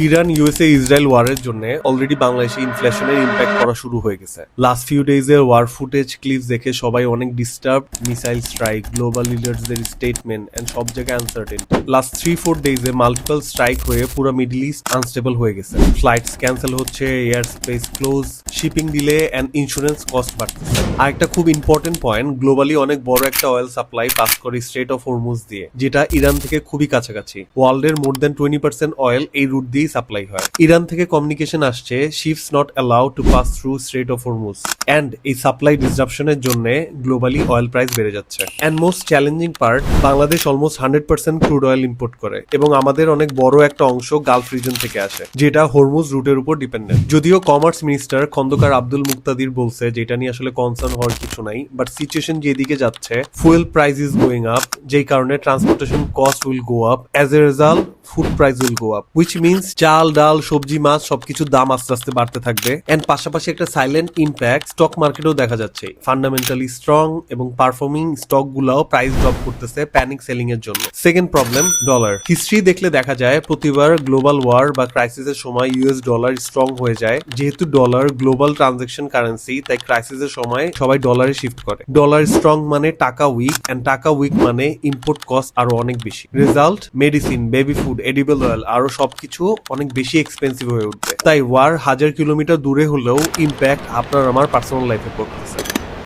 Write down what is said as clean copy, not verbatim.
Iran USA Israel ওয়ারের জন্য already বাংলাদেশে ইনফ্লেশনের impact করা শুরু হয়ে গেছে। লাস্ট ফিউ ডেজের ওয়ার ফুটেজ ক্লিপস দেখে সবাই অনেক ডিস্টার্ব। মিসাইল স্ট্রাইক, গ্লোবাল লিডার্সদের স্টেটমেন্ট এন্ড সব জায়গায় আনসার্টেনটি। লাস্ট 3-4 ডেজে মাল্টিপল স্ট্রাইক হয়ে পুরো মিডল ইস্ট আনস্টেবল হয়ে গেছে। ফ্লাইটস ক্যান্সেল হচ্ছে, air space close, shipping delay and insurance cost বাড়তেছে। আর একটা খুব ইম্পর্টেন্ট পয়েন্ট, গ্লোবালি অনেক বড় একটা অয়েল সাপ্লাই পাস করে স্ট্রেট অফ হরমুজ দিয়ে, যেটা ইরান থেকে খুবই কাছাকাছি। ওয়ার্ল্ডের মোর দেন 20% অয়েল এই রুট দিয়েই সাপ্লাই হয়। ইরান থেকে কমিউনিকেশন আসছে, ships not allowed to pass through strait of Hormuz. And এই সাপ্লাই ডিসরাপশনের জন্য গ্লোবালি অয়েল প্রাইস বেড়ে যাচ্ছে। And most challenging part, Bangladesh almost 100% crude oil import করে এবং আমাদের অনেক বড় একটা অংশ গালফ রিজন থেকে আসে, যেটা হরমুজ রুটের উপর ডিপেন্ডেন্ট। যদিও কমার্স মিনিস্টার খন্দকার আব্দুল মুক্তাদির বলছে যেটা নিয়ে আসলে কনসার্ন হওয়ার কিছু নাই, বাট সিচুয়েশন যেদিকে যাচ্ছে, fuel price is going up, যেই কারণে transportation cost will go up, as a result food price will go up, which means চাল, ডাল, সবজি, মাছ সবকিছুর দাম আস্তে আস্তে বাড়তে থাকবে। এন্ড পাশাপাশি একটা সাইলেন্ট ইম্প্যাক্ট স্টক মার্কেটেও দেখা যাচ্ছে। ফান্ডামেন্টালি স্ট্রং এবং পারফর্মিং স্টক গুলাও প্রাইস ড্রপ করতেছে প্যানিক সেলিং এর জন্য। Second problem, dollar. হিস্ট্রি দেখলে দেখা যায় প্রতিবার গ্লোবাল ওয়ার বা ক্রাইসিসের সময় ইউএস ডলার স্ট্রং হয়ে যায়। যেহেতু ডলার গ্লোবাল ট্রানজাকশন কারেন্সি, তাই ক্রাইসিসের সময় সবাই ডলারে শিফট করে। ডলার স্ট্রং মানে টাকা উইক, এন্ড টাকা উইক মানে ইম্পোর্ট কস্ট আরো অনেক বেশি। Result, medicine, baby food, edible oil আরো সবকিছু অনেক বেশি এক্সপেন্সিভ হয়ে উঠবে। তাই ওয়ার 1000 কিলোমিটার দূরে হলেও ইম্প্যাক্ট আপনার আমার পার্সোনাল লাইফে পড়তেছে।